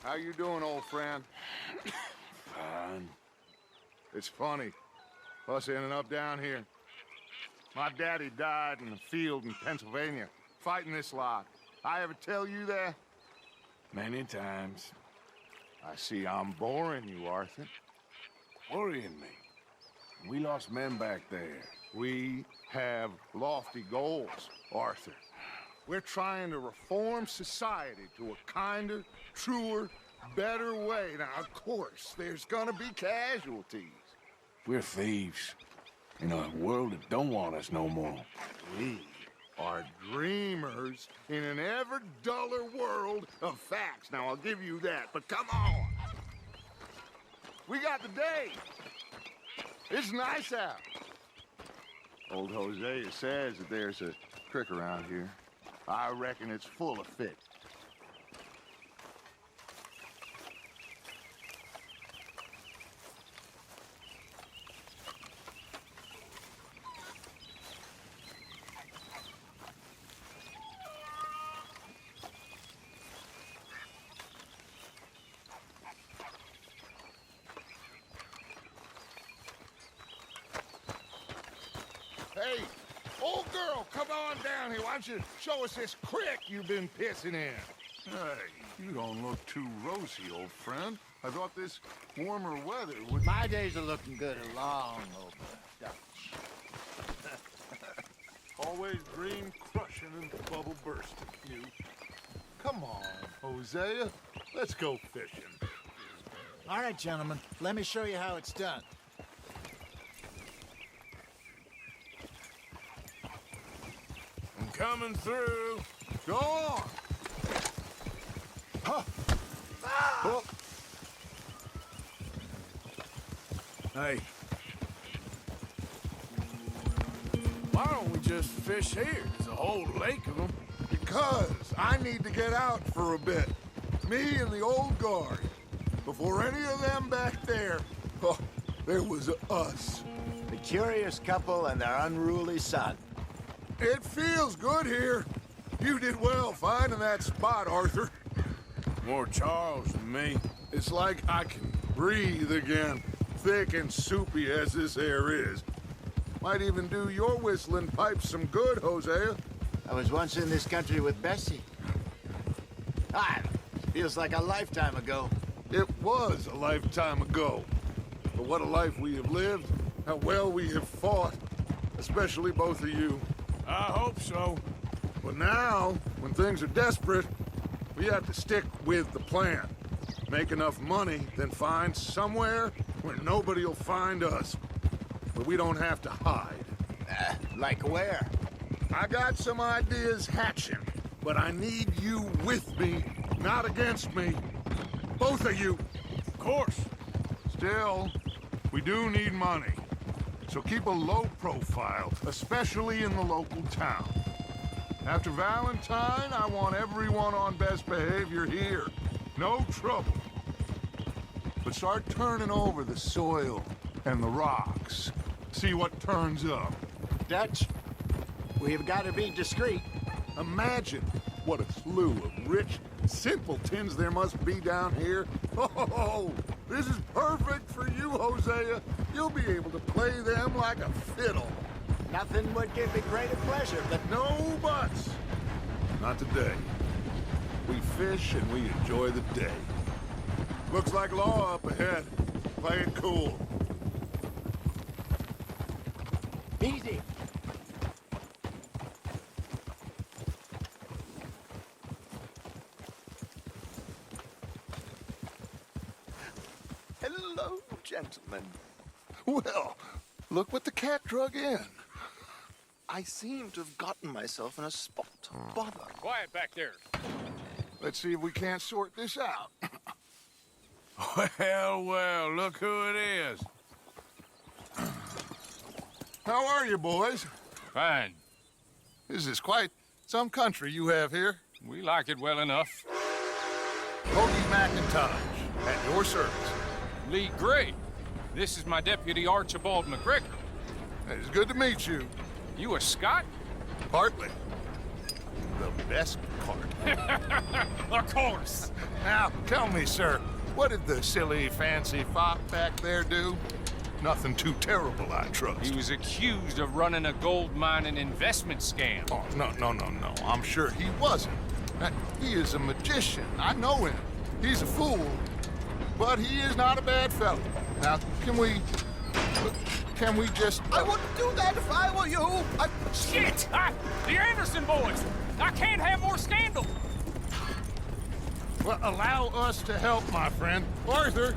How you doing, old friend? Fine. It's funny, us ending up down here. My daddy died in the field in Pennsylvania, fighting this lot. I ever tell you that? Many times. I see I'm boring you, Arthur. Worrying me. We lost men back there. We have lofty goals, Arthur. We're trying to reform society to a kinder, truer, better way. Now, of course, there's gonna be casualties. We're thieves. In a world that don't want us no more. We are dreamers in an ever duller world of facts. Now, I'll give you that, but come on. We got the day. It's nice out. Old Hosea says that there's a creek around here. I reckon it's full of fish. Hey, old girl, come on down here. Why don't you show us this creek you've been pissing in? Hey, you don't look too rosy, old friend. I thought this warmer weather would... My days are looking good along over Dutch. Always dream crushing and bubble bursting, you. Come on, Hosea. Let's go fishing. All right, gentlemen, let me show you how it's done. I'm coming through. Go on. Huh. Oh. Hey. Why don't we just fish here? There's a whole lake of them. Because I need to get out for a bit. Me and the old guard. Before any of them back there, oh, there was us. The curious couple and their unruly son. It feels good here. You did well finding that spot, Arthur. More Charles than me. It's like I can breathe again, thick and soupy as this air is. Might even do your whistling pipes some good, Hosea. I was once in this country with Bessie. Feels like a lifetime ago. It was a lifetime ago. But what a life we have lived, how well we have fought, especially both of you. I hope so. But now, when things are desperate, we have to stick with the plan. Make enough money, then find somewhere where nobody will find us. But we don't have to hide. Like where? I got some ideas hatching, but I need you with me, not against me. Both of you. Of course. Still, we do need money. So keep a low profile, especially in the local town. After Valentine, I want everyone on best behavior here. No trouble. But start turning over the soil and the rocks. See what turns up. Dutch, we've got to be discreet. Imagine what a slew of rich simpletons there must be down here. Oh, this is perfect for you, Hosea. You'll be able to play them like a fiddle. Nothing would give me greater pleasure, but No buts. Not today. We fish and we enjoy the day. Looks like law up ahead. Play it cool. easy. Hello, gentlemen. Well, look what the cat drug in. I seem to have gotten myself in a spot of bother. Quiet back there. Let's see if we can't sort this out. Well, well, look who it is. How are you, boys? Fine. This is quite some country you have here. We like it well enough. Cody McIntosh, at your service. Lee Gray. This is my deputy, Archibald McGregor. It's good to meet you. You a Scot? Partly. The best part. Of course. Now, tell me, sir, what did the silly, fancy fop back there do? Nothing too terrible, I trust. He was accused of running a gold mining investment scam. Oh, no. I'm sure he wasn't. He is a magician. I know him. He's a fool. But he is not a bad fellow. Now, can we just... I wouldn't do that if I were you. Shit! The Anderson boys! I can't have more scandal! Well, allow us to help, my friend. Arthur,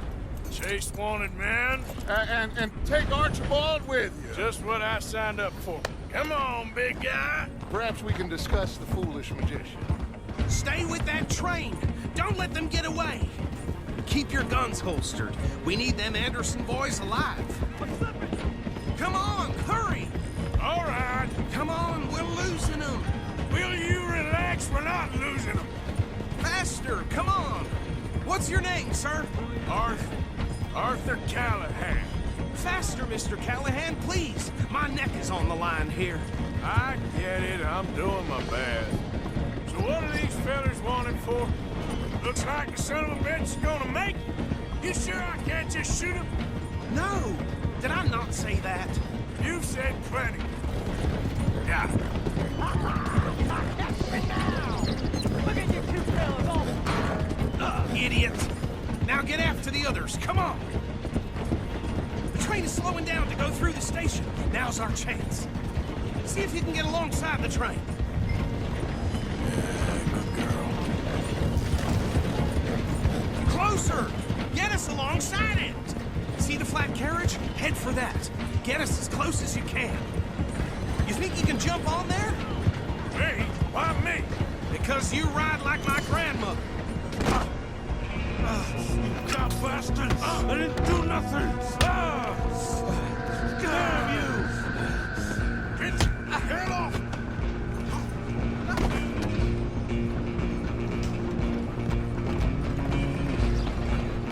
Chase wanted man. and take Archibald with you. Just what I signed up for. Come on, big guy. Perhaps we can discuss the foolish magician. Stay with that train. Don't let them get away. Keep your guns holstered. We need them Anderson boys alive. Come on, hurry! All right. Come on, we're losing them. Will you relax? We're not losing them. Faster, come on. What's your name, sir? Arthur Callahan. Faster, Mr. Callahan, please. My neck is on the line here. I get it. I'm doing my best. So what are these fellas wanted for? Looks like the son of a bitch is gonna make it. You sure I can't just shoot him? No, did I not say that? You've said plenty. Got it. Look at you two fellas all... Idiot. Now get after the others, come on. The train is slowing down to go through the station. Now's our chance. See if you can get alongside the train. Closer! Get us alongside it! See the flat carriage? Head for that. Get us as close as you can. You think you can jump on there? Me? Why me? Because you ride like my grandmother. God bastard! I didn't do nothing! Damn you! Get the hell off!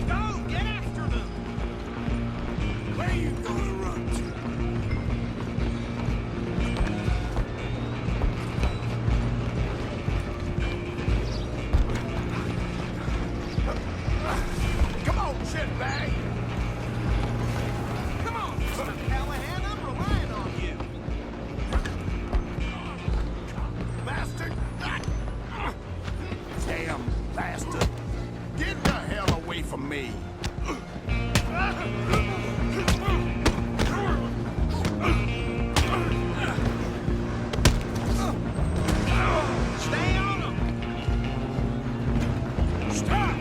Go! Get after them! Where you gonna run to? Come on, shitbag! Come on, Mr. Callahan, I'm relying on you. Bastard! Damn bastard! Get the hell away from me! Stay on them! Stop!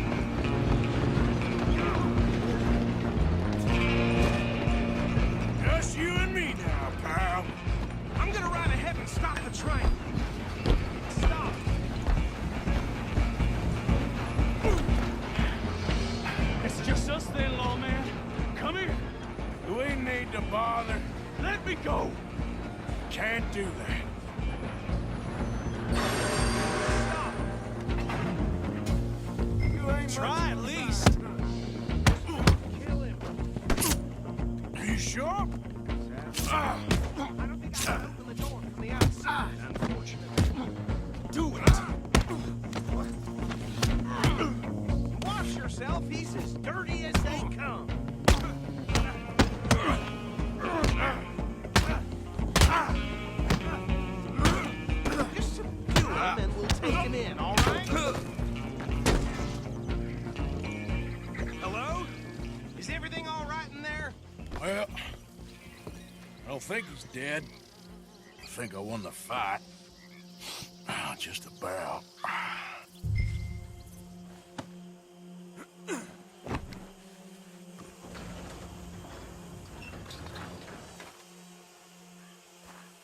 Just you and me now, pal. I'm gonna ride ahead and stop the train. Stop! It's just us then, lawman. Come here. Do we need to bother? Let me go. Can't do that. You ain't Try at least. Are you sure? I don't think I can open the door from the outside, unfortunately. Do it! Wash yourself, he's as dirty as they come. Just subdue him and we'll take him in, all right? Hello? Is everything all right in there? Well, I don't think he's dead. I think I won the fight. Just about.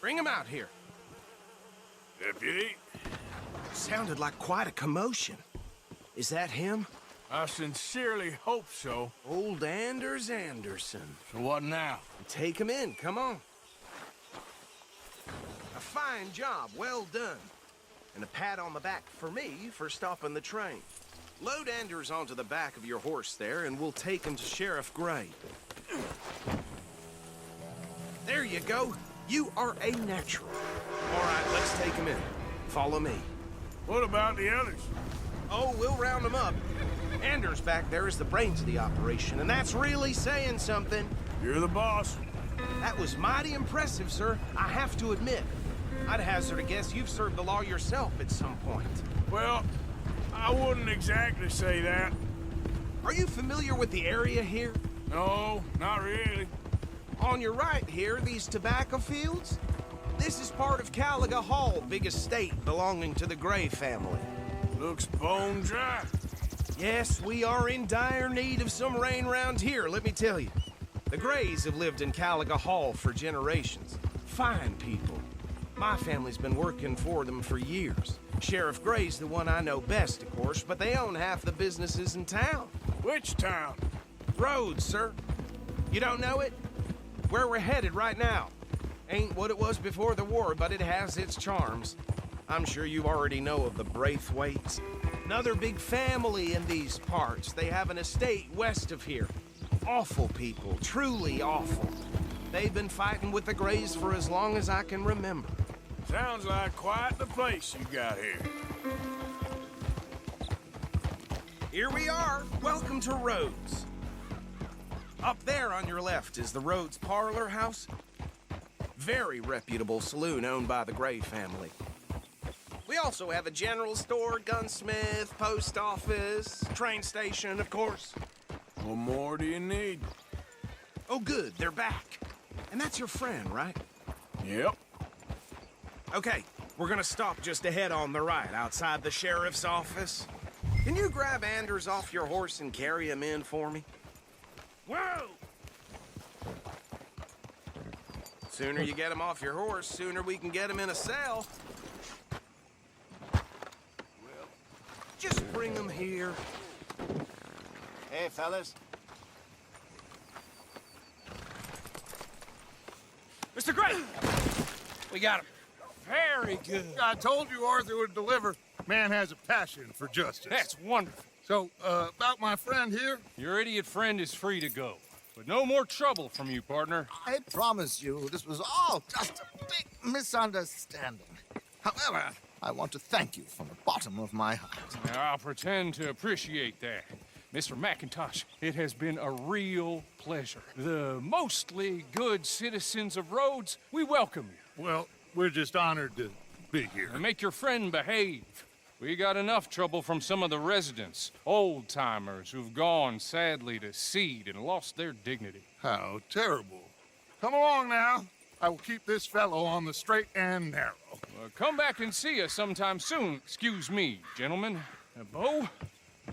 Bring him out here. Deputy, Sounded like quite a commotion. Is that him? I sincerely hope so. Old Anders Anderson. So what now? Take him in, come on. A fine job, well done. And a pat on the back for me for stopping the train. Load Anders onto the back of your horse there, and we'll take him to Sheriff Gray. There you go. You are a natural. All right, let's take him in. Follow me. What about the others? Oh, we'll round them up. Anders back there is the brains of the operation, and that's really saying something. You're the boss. That was mighty impressive, sir. I have to admit. I'd hazard a guess you've served the law yourself at some point. Well, I wouldn't exactly say that. Are you familiar with the area here? No, not really. On your right here, these tobacco fields? This is part of Caliga Hall, big estate belonging to the Gray family. Looks bone dry. Yes, we are in dire need of some rain round here, let me tell you. The Grays have lived in Caliga Hall for generations. Fine people. My family's been working for them for years. Sheriff Gray's the one I know best, of course, but they own half the businesses in town. Which town? Rhodes, sir. You don't know it? Where we're headed right now. Ain't what it was before the war, but it has its charms. I'm sure you already know of the Braithwaites. Another big family in these parts. They have an estate west of here. Awful people, truly awful. They've been fighting with the Grays for as long as I can remember. Sounds like quite the place you got here. Here we are. Welcome to Rhodes. Up there on your left is the Rhodes Parlor House. Very reputable saloon owned by the Gray family. We also have a general store, gunsmith, post office, train station, of course. What more do you need? Oh, good, they're back. And that's your friend, right? Yep. Okay, we're gonna stop just ahead on the right, outside the sheriff's office. Can you grab Anders off your horse and carry him in for me? Whoa! Sooner you get him off your horse, sooner we can get him in a cell. Just bring him here. Hey, fellas. Mr. Gray! We got him. Very good. I told you Arthur would deliver. Man has a passion for justice. That's wonderful. So, about my friend here? Your idiot friend is free to go. But no more trouble from you, partner. I promise you, this was all just a big misunderstanding. However, I want to thank you from the bottom of my heart. Now, I'll pretend to appreciate that. Mr. McIntosh, it has been a real pleasure. The mostly good citizens of Rhodes, we welcome you. Well, we're just honored to be here. And make your friend behave. We got enough trouble from some of the residents, old-timers who've gone, sadly, to seed and lost their dignity. How terrible. Come along now. I will keep this fellow on the straight and narrow. Come back and see us sometime soon. Excuse me, gentlemen. Bo,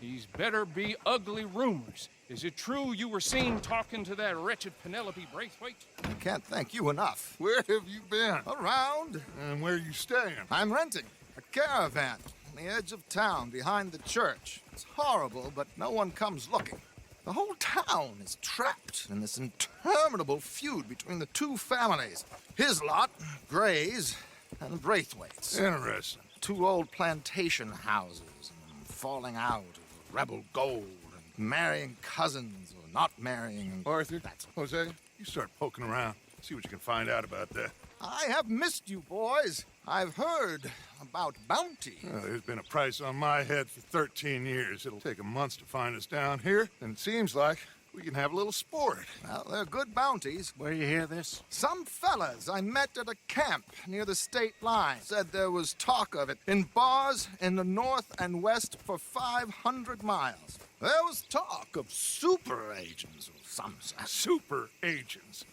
these better be ugly rumors. Is it true you were seen talking to that wretched Penelope Braithwaite? I can't thank you enough. Where have you been? Around, And where you staying? I'm renting a caravan on the edge of town behind the church. It's horrible, but no one comes looking. The whole town is trapped in this interminable feud between the two families. His lot, Gray's, and Braithwaite's. Interesting. Two old plantation houses, and falling out of rebel gold, and marrying cousins or not marrying. And Arthur, That's Jose, you start poking around. See what you can find out about that. I have missed you, boys. I've heard about bounty. There's been a price on my head for 13 years. It'll take 'em months to find us down here, and it seems like we can have a little sport. Well, they're good bounties. Where you hear this? Some fellas I met at a camp near the state line said there was talk of it in bars in the north and west for 500 miles. There was talk of super agents of some sort. Super agents.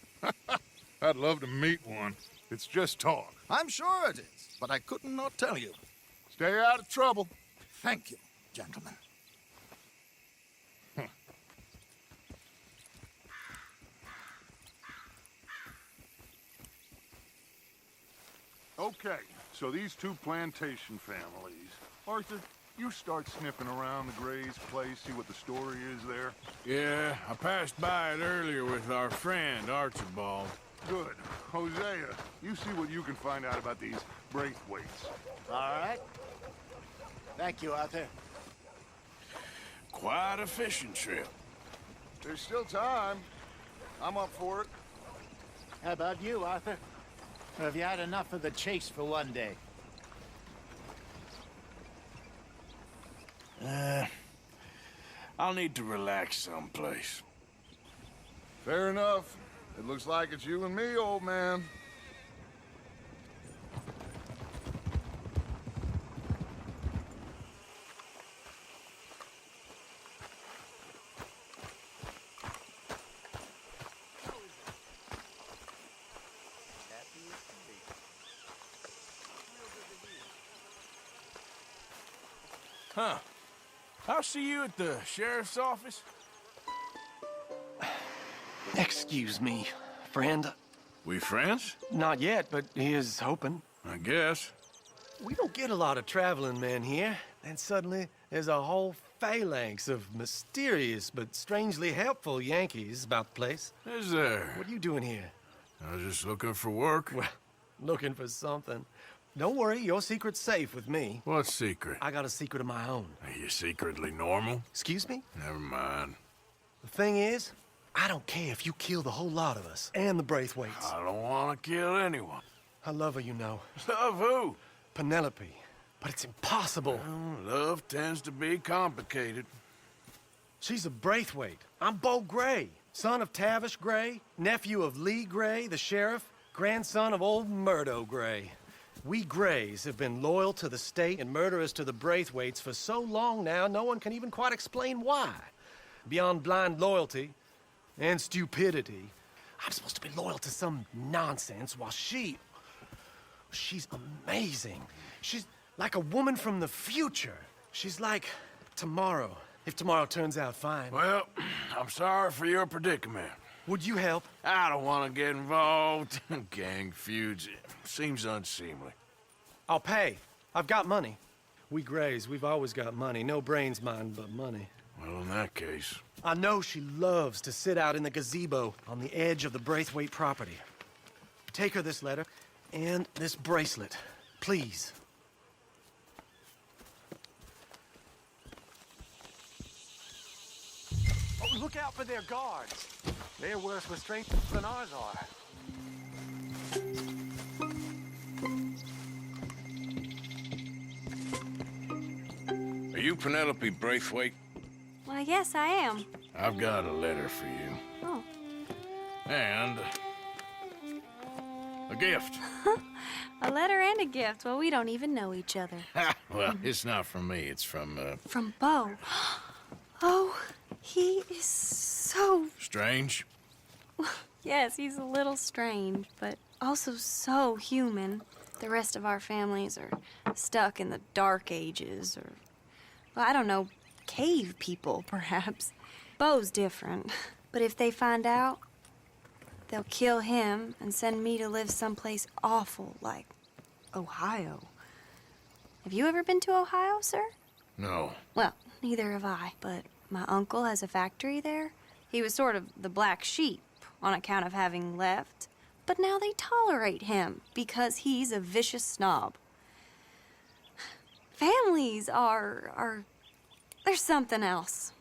I'd love to meet one. It's just talk. I'm sure it is, but I couldn't not tell you. Stay out of trouble. Thank you, gentlemen. Okay, so these two plantation families. Arthur, you start sniffing around the Gray's place, see what the story is there. Yeah, I passed by it earlier with our friend, Archibald. Good. Hosea, you see what you can find out about these Braithwaites. All right. Thank you, Arthur. Quite a fishing trip. There's still time. I'm up for it. How about you, Arthur? Or have you had enough of the chase for one day? I'll need to relax someplace. Fair enough. It looks like it's you and me, old man. Huh. I'll see you at the sheriff's office. Excuse me, friend. We friends? Not yet, but he is hoping. I guess. We don't get a lot of traveling men here, and suddenly there's a whole phalanx of mysterious but strangely helpful Yankees about the place. Is there? What are you doing here? I was just looking for work. Well, looking for something. Don't worry, your secret's safe with me. What secret? I got a secret of my own. Are you secretly normal? Excuse me? Never mind. The thing is, I don't care if you kill the whole lot of us and the Braithwaites. I don't want to kill anyone. I love her, you know. Love who? Penelope. But it's impossible. Well, love tends to be complicated. She's a Braithwaite. I'm Beau Gray, son of Tavish Gray, nephew of Lee Gray, the sheriff, grandson of old Murdo Gray. We Grays have been loyal to the state and murderous to the Braithwaites for so long now, no one can even quite explain why. Beyond blind loyalty and stupidity, I'm supposed to be loyal to some nonsense while she's amazing. She's like a woman from the future. She's like tomorrow, if tomorrow turns out fine. Well, I'm sorry for your predicament. Would you help? I don't want to get involved. Gang feuds. It seems unseemly. I'll pay. I've got money. We Grays, we've always got money. No brains, mind, but money. Well, in that case... I know she loves to sit out in the gazebo on the edge of the Braithwaite property. Take her this letter and this bracelet, please. Oh, look out for their guards. They're worse restrained than ours are. Are you Penelope Braithwaite? Why, yes, I am. I've got a letter for you. Oh. And... a gift. A letter and a gift. Well, we don't even know each other. Well, it's not from me. It's from, From Beau. Oh, he is so... Strange? Yes, he's a little strange, but also so human. The rest of our families are stuck in the Dark Ages, or... well, I don't know, cave people, perhaps. Beau's different. But if they find out, they'll kill him and send me to live someplace awful, like Ohio. Have you ever been to Ohio, sir? No. Well, neither have I, but my uncle has a factory there. He was sort of the black sheep on account of having left, but now they tolerate him because he's a vicious snob. Families are there's something else.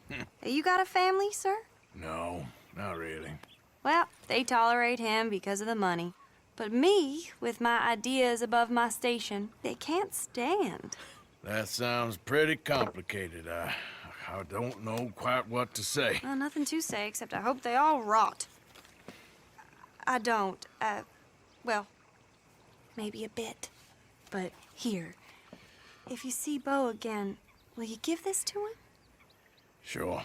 You got a family, sir? No, not really. Well, they tolerate him because of the money. But me, with my ideas above my station, they can't stand. That sounds pretty complicated. I don't know quite what to say. Well, nothing to say, except I hope they all rot. I don't, well, maybe a bit. But here, if you see Beau again, will you give this to him? Sure.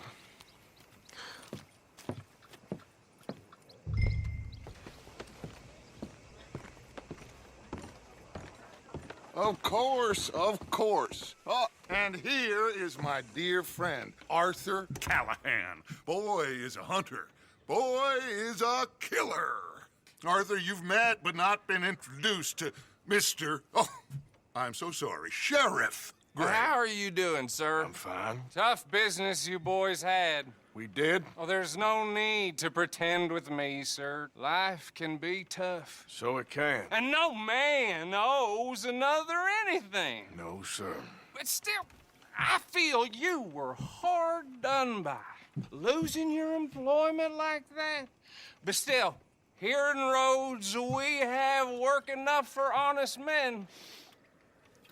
Of course, of course. Oh, and here is my dear friend, Arthur Callahan. Boy is a hunter. Boy is a killer. Arthur, you've met but not been introduced to Mr. Oh, I'm so sorry, Sheriff Gray. How are you doing, sir? I'm fine. Tough business you boys had. We did? Oh, there's no need to pretend with me, sir. Life can be tough. So it can. And no man owes another anything. No, sir. But still, I feel you were hard done by. Losing your employment like that. But still, here in Rhodes, we have work enough for honest men.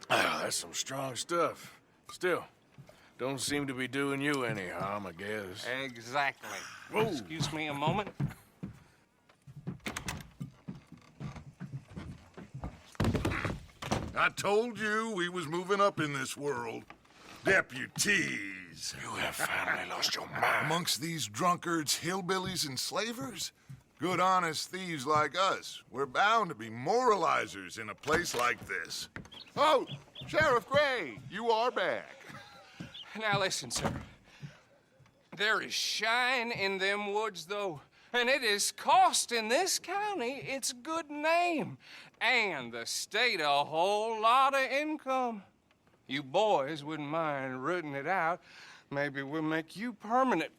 Ah, that's some strong stuff. Still, Don't seem to be doing you any harm, I guess. Exactly. Whoa. Excuse me a moment. I told you we was moving up in this world. Deputies. You have finally lost your mind. Amongst these drunkards, hillbillies, and slavers? Good honest thieves like us. We're bound to be moralizers in a place like this. Oh, Sheriff Gray, you are back. Now listen, sir. There is shine in them woods, though, and it is costing this county its good name and the state a whole lot of income. You boys wouldn't mind rooting it out. Maybe we'll make you permanent.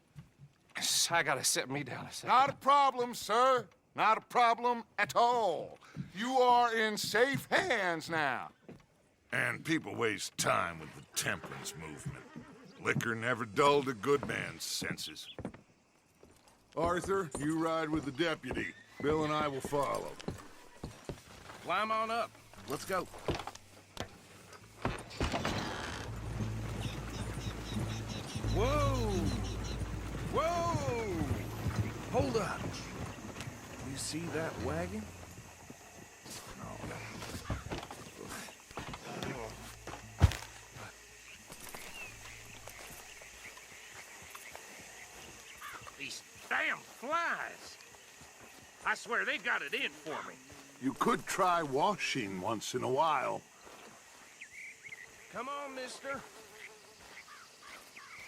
I gotta set me down a second. Not a problem, sir. Not a problem at all. You are in safe hands now. And people waste time with the temperance movement. Liquor never dulled a good man's senses. Arthur, you ride with the deputy. Bill and I will follow. Climb on up. Let's go. Whoa! Whoa! Hold up. You see that wagon? These damn flies. I swear they got it in for me. You could try washing once in a while. Come on, mister.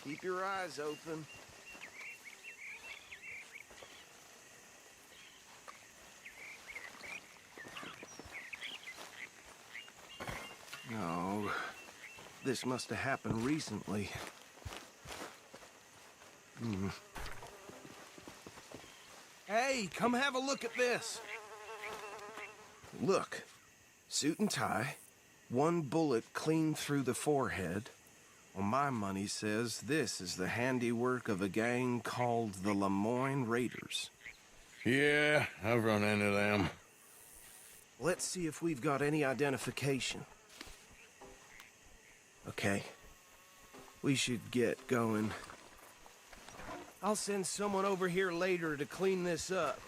Keep your eyes open. No, this must have happened recently. Hey, come have a look at this. Look, suit and tie, one bullet clean through the forehead. Well, my money says this is the handiwork of a gang called the Lemoyne Raiders. Yeah, I've run into them. Let's see if we've got any identification. Okay. We should get going. I'll send someone over here later to clean this up.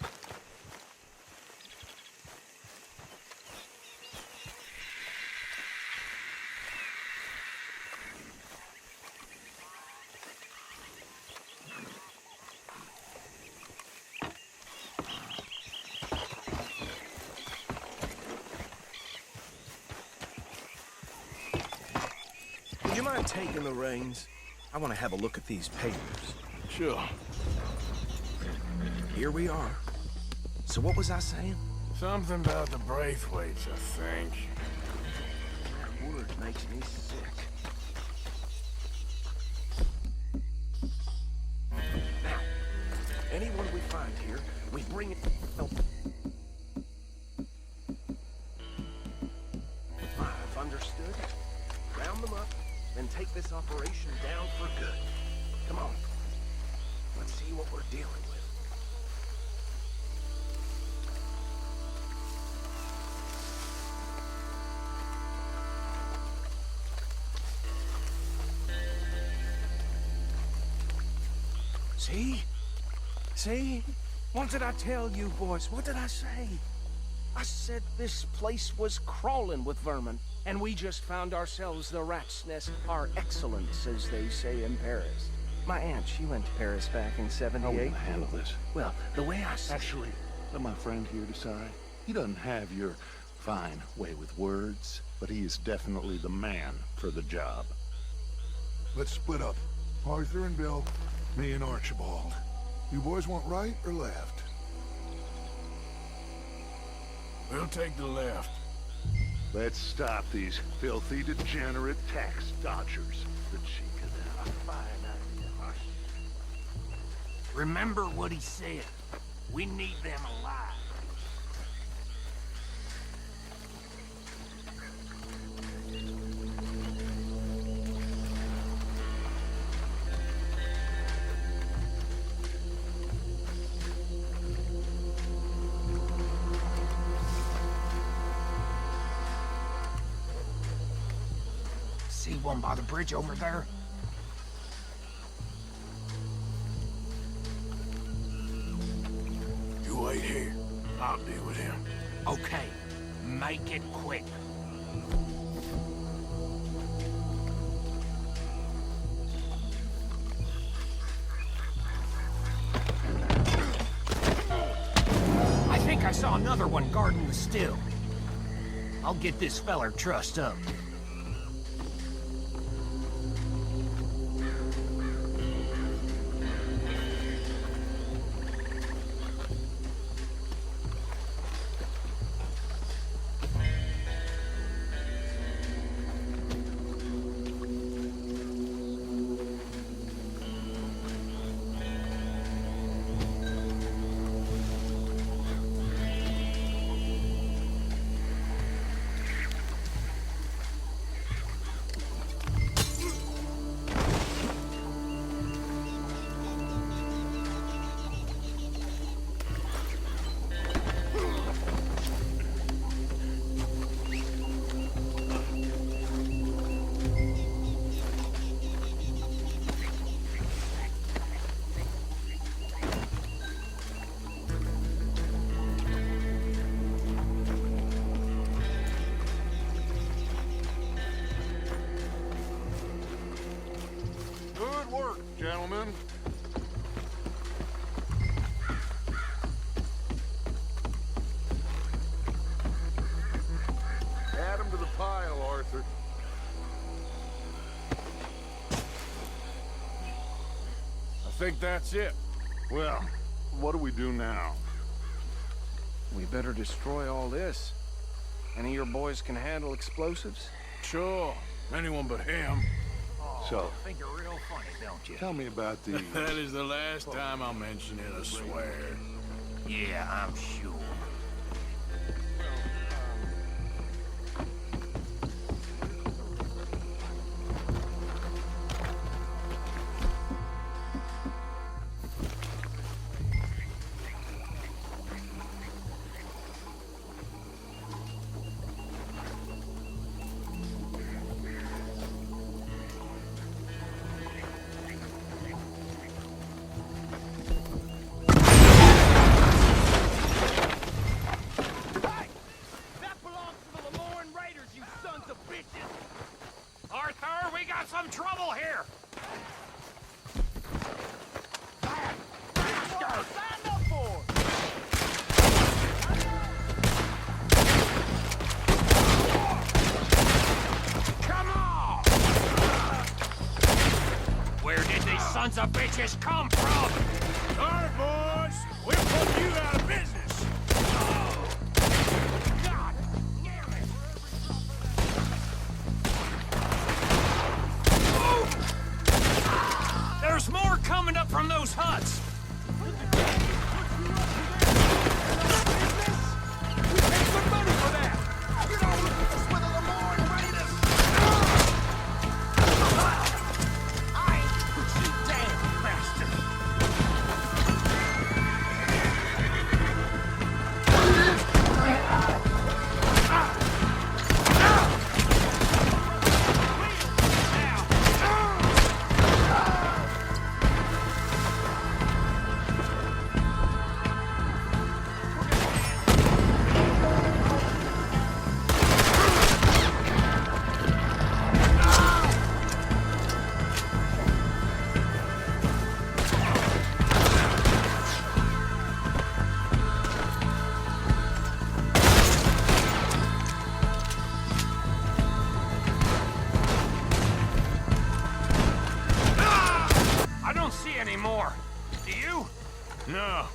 Would you mind taking the reins? I want to have a look at these papers. Sure. Here we are. So what was I saying? Something about the Braithwaites, I think. That word makes me sick. Now, anyone we find here, we bring it... Oh. I've understood. Round them up, and take this operation down for good. Come on. Let's see what we're dealing with. See? See? What did I tell you, boys? What did I say? I said this place was crawling with vermin, and we just found ourselves the rat's nest par excellence, as they say in Paris. My aunt, she went to Paris back in '78. How are we gonna handle this? Well, the way I see Actually, let my friend here decide. He doesn't have your fine way with words, but he is definitely the man for the job. Let's split up. Arthur and Bill, me and Archibald. You boys want right or left? We'll take the left. Let's stop these filthy, degenerate tax dodgers. The cheek of them. A fine idea. Remember what he said. We need them alive. See one by the bridge over there? with him. Okay, make it quick. I think I saw another one guarding the still. I'll get this feller trussed up. Good work, gentlemen. Add him to the pile, Arthur. I think that's it. Well, what do we do now? We better destroy all this. Any of your boys can handle explosives? Sure, anyone but him. So, I think you're real funny, don't you? tell me about these. That is the last time I'll mention it, I swear. Yeah, I'm sure. Arthur, we got some trouble here! Come on! Where did these sons of bitches come from? All right, boys, we'll put you out of business. God damn it! There's more coming up from those huts! Anymore. Do you? No,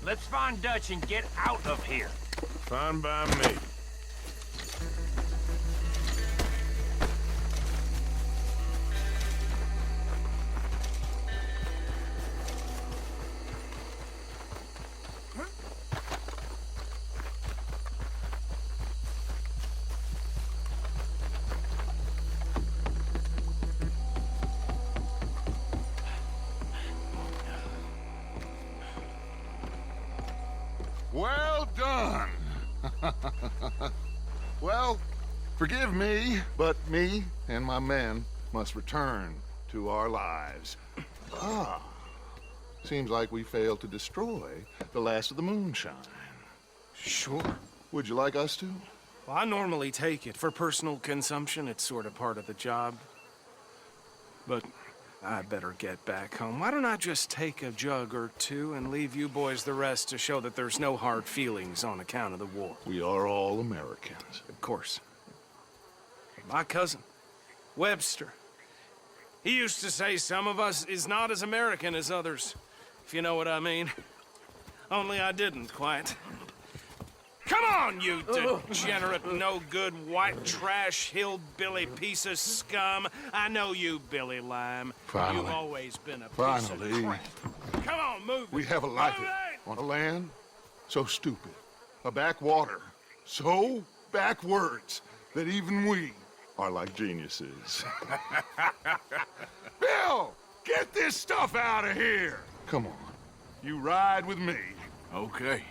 Let's find Dutch and get out of here. fine by me. Well done. Well, forgive me, but me and my men must return to our lives. Seems like we failed to destroy the last of the moonshine. Sure. Would you like us to? Well, I normally take it. For personal consumption, it's sort of part of the job. But I better get back home. Why don't I just take a jug or two and leave you boys the rest to show that there's no hard feelings on account of the war? We are all Americans. Of course. My cousin, Webster, he used to say some of us is not as American as others, if you know what I mean. Only I didn't quite. Come on, you degenerate, no-good, white trash, hillbilly piece of scum. I know you, Billy Lime. Finally. You've always been a piece Finally. of crap. Come on, move it. We have a life Move it! on a land so stupid, a backwater so backwards that even we are like geniuses. Bill, get this stuff out of here. Come on, you ride with me. Okay.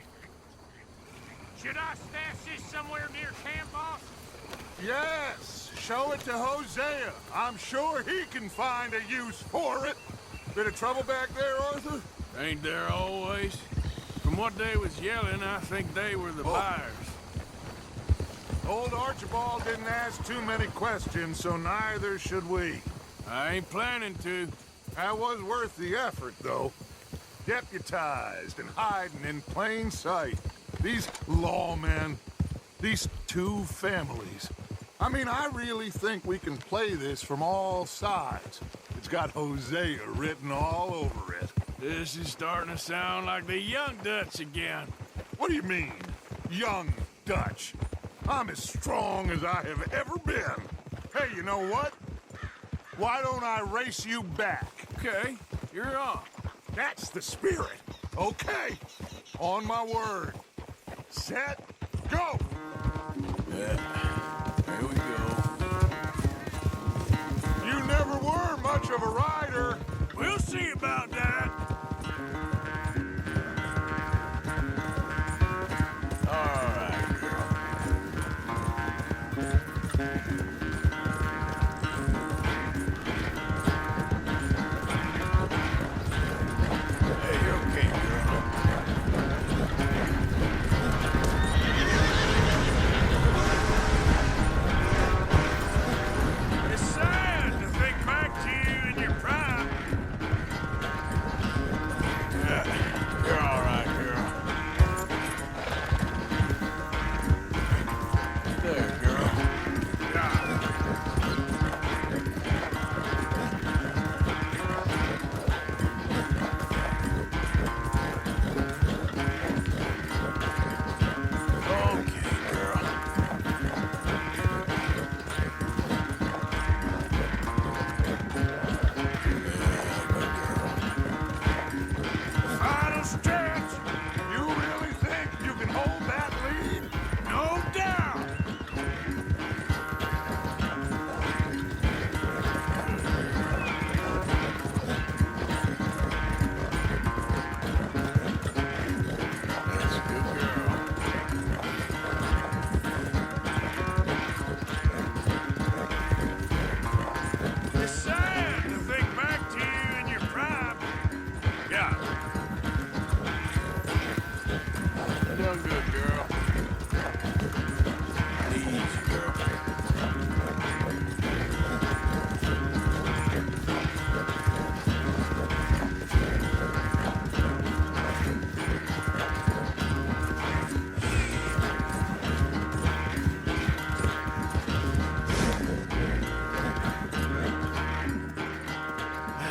Should I stash this somewhere near camp, boss? Yes, show it to Hosea. I'm sure he can find a use for it. Bit of trouble back there, Arthur? Ain't there always? From what they was yelling, I think they were the buyers. Old Archibald didn't ask too many questions, so neither should we. I ain't planning to. That was worth the effort, though. Deputized and hiding in plain sight. These lawmen, these two families. I mean, I really think we can play this from all sides. It's got Hosea written all over it. This is starting to sound like the Young Dutch again. What do you mean, young Dutch? I'm as strong as I have ever been. Hey, you know what? Why don't I race you back? Okay, you're on. That's the spirit. Okay, on my word. Set, go! Here we go. You never were much of a rider. We'll see about that. All right, girl. Hey, you're okay, girl. It's sad to think back to you in your prime. Yeah, you're all right, girl. There, girl. Okay, girl. Final stretch! You really think you can hold that lead? No doubt! That's a good girl. It's sad to think back to you in your prime. Yeah. Done good, girl. Easy, girl.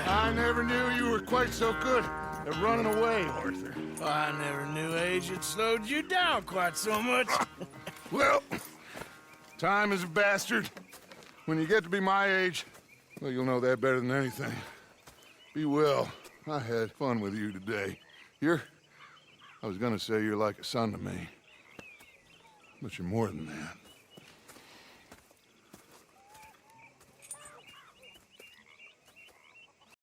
I never knew you were quite so good at running away, Arthur. I never knew age had slowed you down quite so much. Well, time is a bastard. When you get to be my age, well, you'll know that better than anything. Be well. I had fun with you today. I was gonna say you're like a son to me. But you're more than that.